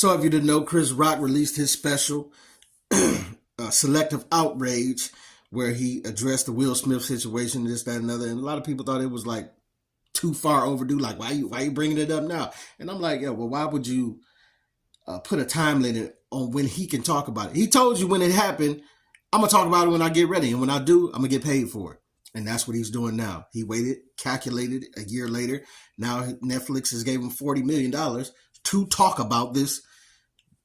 So if you didn't know, Chris Rock released his special, Selective Outrage, where he addressed the Will Smith situation, this, that, and another. And a lot of people thought it was like too far overdue. Like, why you bringing it up now? And I'm like, yeah, well, why would you put a time limit on when he can talk about it? He told you when it happened, I'm going to talk about it when I get ready. And when I do, I'm going to get paid for it. And that's what he's doing now. He waited, calculated a year later. Now Netflix has gave him $40 million to talk about this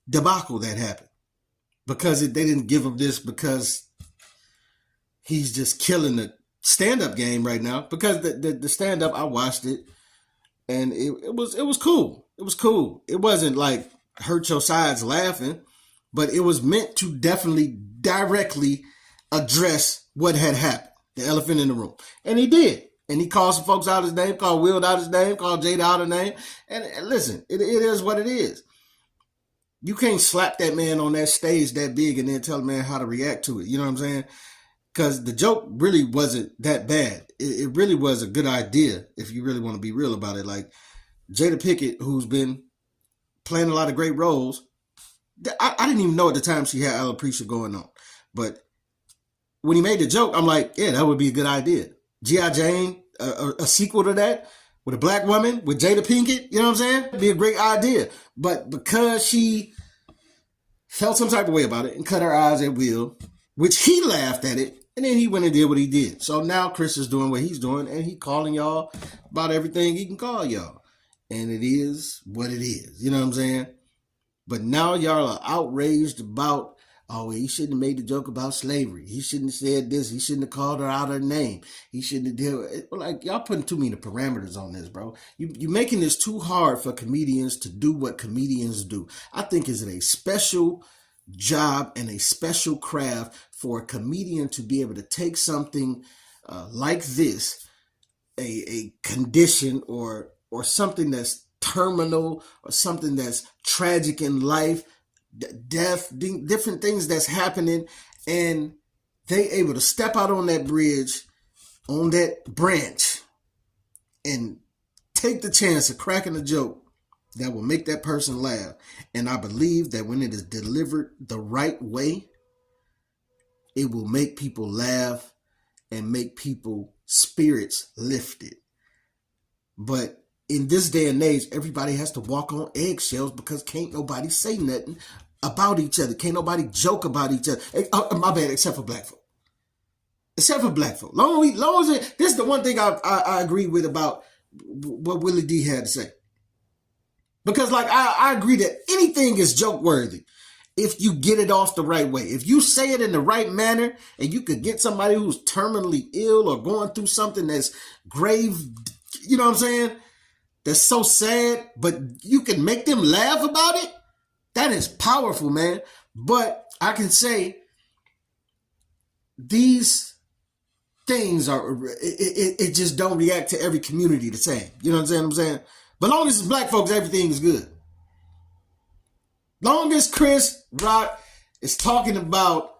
debacle that happened. Because they didn't give him this because he's just killing the stand-up game right now. Because the stand-up, I watched it, and it was cool. It was cool. It wasn't like hurt your sides laughing, but it was meant to definitely directly address what had happened. The elephant in the room. And he did. And he called some folks out his name, called Will out his name, called Jada out his name. And listen, it is what it is. You can't slap that man on that stage that big and then tell the man how to react to it. You know what I'm saying? Because the joke really wasn't that bad. It really was a good idea if you really want to be real about it. Like Jada Pinkett, who's been playing a lot of great roles. I didn't even know at the time she had alopecia going on. But when he made the joke, I'm like, yeah, that would be a good idea. G.I. Jane, a sequel to that with a black woman, with Jada Pinkett, you know what I'm saying? It'd be a great idea. But because she felt some type of way about it and cut her eyes at Will, which he laughed at it, and then he went and did what he did. So now Chris is doing what he's doing, and he calling y'all about everything he can call y'all. And it is what it is. You know what I'm saying? But now y'all are outraged about, oh, he shouldn't have made the joke about slavery. He shouldn't have said this. He shouldn't have called her out her name. He shouldn't have did it. Like, y'all putting too many parameters on this, bro. You making this too hard for comedians to do what comedians do. I think it's a special job and a special craft for a comedian to be able to take something like this, a condition or something that's terminal or something that's tragic in life, death, different things that's happening, and they able to step out on that bridge, on that branch, and take the chance of cracking a joke that will make that person laugh. And I believe that when it is delivered the right way, it will make people laugh and make people spirits lifted. But in this day and age, everybody has to walk on eggshells because can't nobody say nothing about each other. Can't nobody joke about each other. My bad, except for black folk. Except for black folk. Long as this is the one thing I agree with about what Willie D had to say. Because like I agree that anything is joke worthy if you get it off the right way. If you say it in the right manner and you could get somebody who's terminally ill or going through something that's grave, you know what I'm saying? That's so sad, but you can make them laugh about it. That is powerful, man. But I can say these things are, it just don't react to every community the same. You know what I'm saying? But long as it's black folks, everything is good. Long as Chris Rock is talking about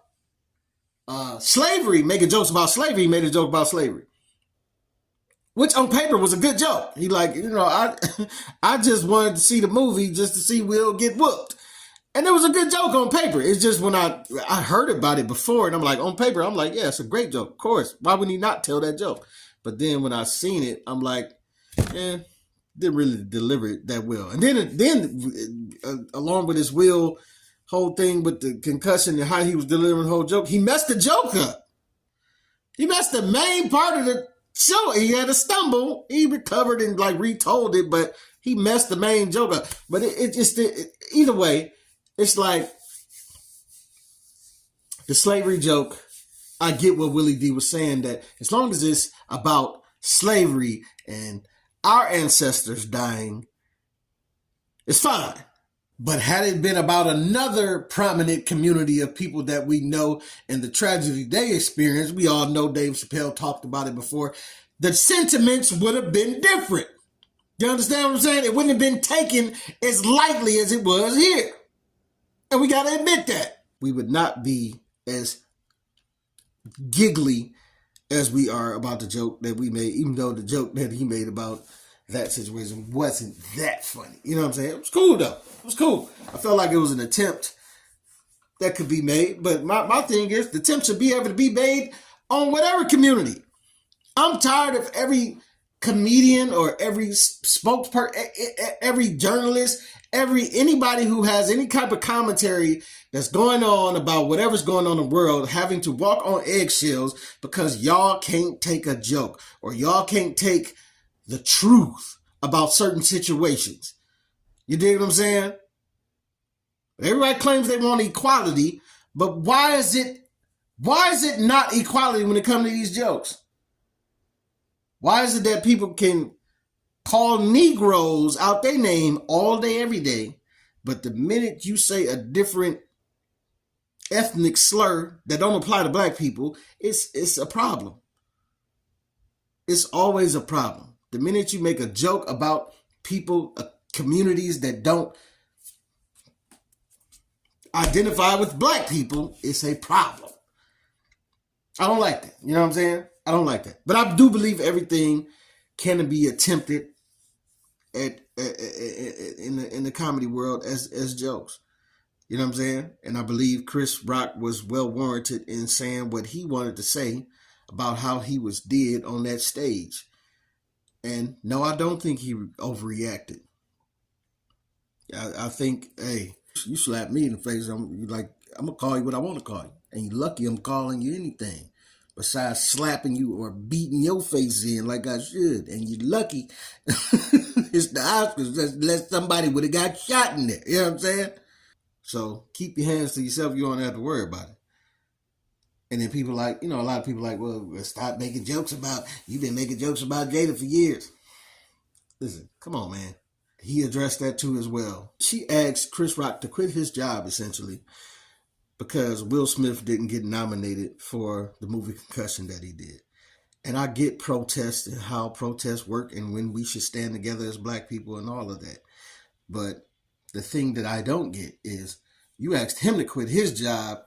slavery, making jokes about slavery, he made a joke about slavery. Which on paper was a good joke. He like, you know, I just wanted to see the movie just to see Will get whooped. And it was a good joke on paper. It's just when I heard about it before and I'm like, on paper, I'm like, yeah, it's a great joke. Of course. Why would he not tell that joke? But then when I seen it, I'm like, didn't really deliver it that well. And then along with his Will whole thing with the concussion and how he was delivering the whole joke, he messed the joke up. He messed the main part of the show. He had a stumble. He recovered and like retold it, but he messed the main joke up. But either way, it's like the slavery joke. I get what Willie D was saying, that as long as it's about slavery and our ancestors dying, it's fine. But had it been about another prominent community of people that we know and the tragedy they experienced, we all know Dave Chappelle talked about it before, the sentiments would have been different. You understand what I'm saying? It wouldn't have been taken as lightly as it was here. And we got to admit that. We would not be as giggly as we are about the joke that we made, even though the joke that he made about that situation wasn't that funny. You know what I'm saying? It was cool though. It was cool. I felt like it was an attempt that could be made. But my thing is, the attempt should be able to be made on whatever community. I'm tired of every comedian or every spokesperson, every journalist, anybody who has any type of commentary that's going on about whatever's going on in the world having to walk on eggshells because y'all can't take a joke or y'all can't take the truth about certain situations. You dig what I'm saying? Everybody claims they want equality, but why is it not equality when it comes to these jokes? Why is it that people can call Negroes out their name all day, every day, but the minute you say a different ethnic slur that don't apply to black people, it's a problem. It's always a problem. The minute you make a joke about people, communities that don't identify with black people, it's a problem. I don't like that. You know what I'm saying? I don't like that. But I do believe everything can be attempted in the comedy world as jokes. You know what I'm saying? And I believe Chris Rock was well warranted in saying what he wanted to say about how he was did on that stage. And no, I don't think he overreacted. I think, hey, you slap me in the face, I'm gonna call you what I want to call you. And you're lucky I'm calling you anything besides slapping you or beating your face in like I should. And you're lucky it's the Oscars unless somebody would have got shot in there. You know what I'm saying? So keep your hands to yourself. You don't have to worry about it. And then people like, a lot of people like, well, stop making jokes about, you've been making jokes about Jada for years. Listen, come on, man. He addressed that too as well. She asked Chris Rock to quit his job, essentially, because Will Smith didn't get nominated for the movie Concussion that he did. And I get protests and how protests work and when we should stand together as black people and all of that. But the thing that I don't get is you asked him to quit his job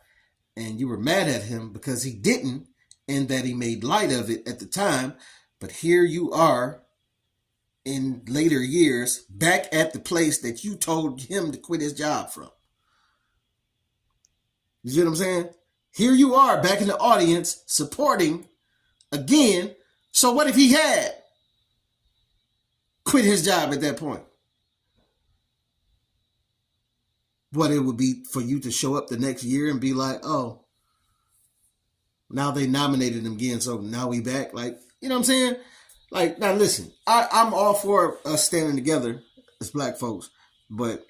and you were mad at him because he didn't and that he made light of it at the time. But here you are in later years back at the place that you told him to quit his job from. You see what I'm saying? Here you are back in the audience supporting again. So what if he had quit his job at that point? What it would be for you to show up the next year and be like, oh, now they nominated him again, so now we back. Like, you know what I'm saying? Like, now listen, I'm all for us standing together as black folks, but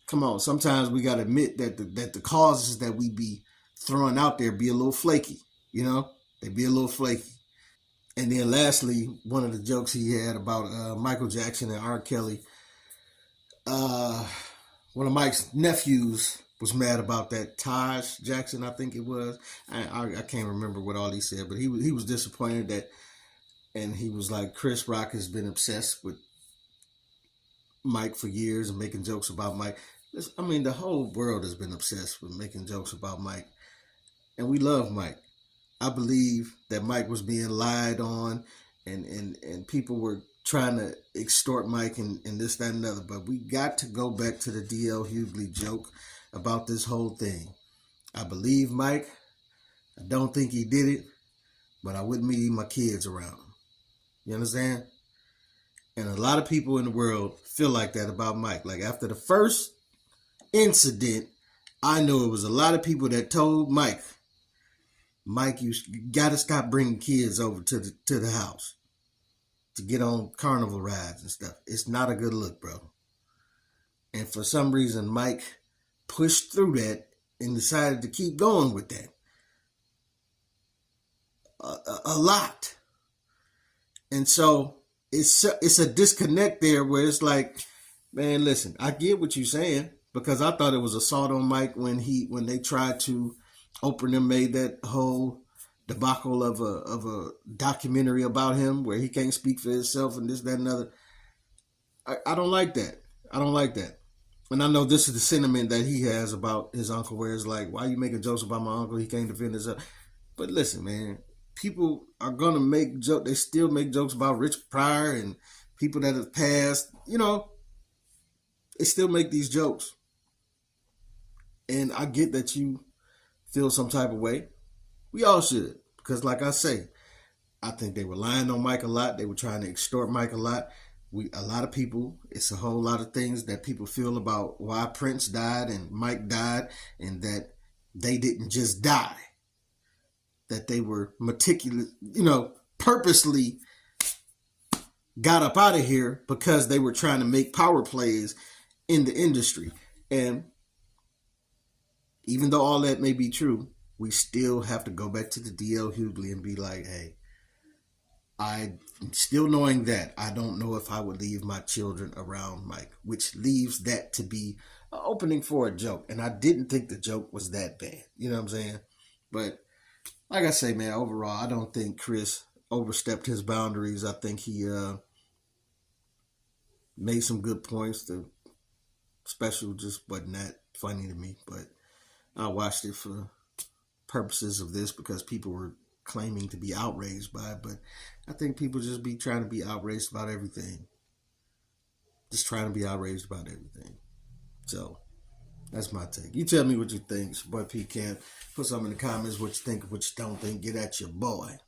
come on, sometimes we got to admit that the causes that we be throwing out there be a little flaky, They be a little flaky. And then lastly, one of the jokes he had about Michael Jackson and R. Kelly, one of Mike's nephews was mad about that. Taj Jackson, I think it was. I can't remember what all he said, but he was disappointed that, and he was like, Chris Rock has been obsessed with Mike for years and making jokes about Mike. I mean, the whole world has been obsessed with making jokes about Mike, and we love Mike. I believe that Mike was being lied on, and people were trying to extort Mike and this, that, and another. But we got to go back to the D.L. Hughley joke about this whole thing. I believe Mike. I don't think he did it, but I wouldn't leave my kids around him. You understand? And a lot of people in the world feel like that about Mike. Like after the first incident, I know it was a lot of people that told Mike, you got to stop bringing kids over to the house to get on carnival rides and stuff. It's not a good look, bro. And for some reason, Mike pushed through that and decided to keep going with that. A lot. And so it's a disconnect there where it's like, man, listen, I get what you're saying, because I thought it was assault on Mike when they tried to, Oprah and made that whole debacle of a documentary about him where he can't speak for himself and this, that, and other. I don't like that. I don't like that. And I know this is the sentiment that he has about his uncle, where it's like, why are you making jokes about my uncle? He can't defend himself. But listen, man, people are going to make jokes. They still make jokes about Rich Pryor and people that have passed, they still make these jokes. And I get that you feel some type of way. We all should. Because like I say, I think they were lying on Mike a lot. They were trying to extort Mike a lot. A lot of people, it's a whole lot of things that people feel about why Prince died and Mike died, and that they didn't just die. That they were meticulous, purposely got up out of here because they were trying to make power plays in the industry. And even though all that may be true, we still have to go back to the DL Hughley and be like, hey, I still knowing that, I don't know if I would leave my children around Mike, which leaves that to be an opening for a joke. And I didn't think the joke was that bad. You know what I'm saying? But like I say, man, overall, I don't think Chris overstepped his boundaries. I think he made some good points. The special just wasn't that funny to me, but I watched it for purposes of this because people were claiming to be outraged by it, but I think people just be trying to be outraged about everything. Just trying to be outraged about everything. So that's my take. You tell me what you think. It's your boy P. Camp. Put something in the comments what you think, what you don't think. Get at your boy.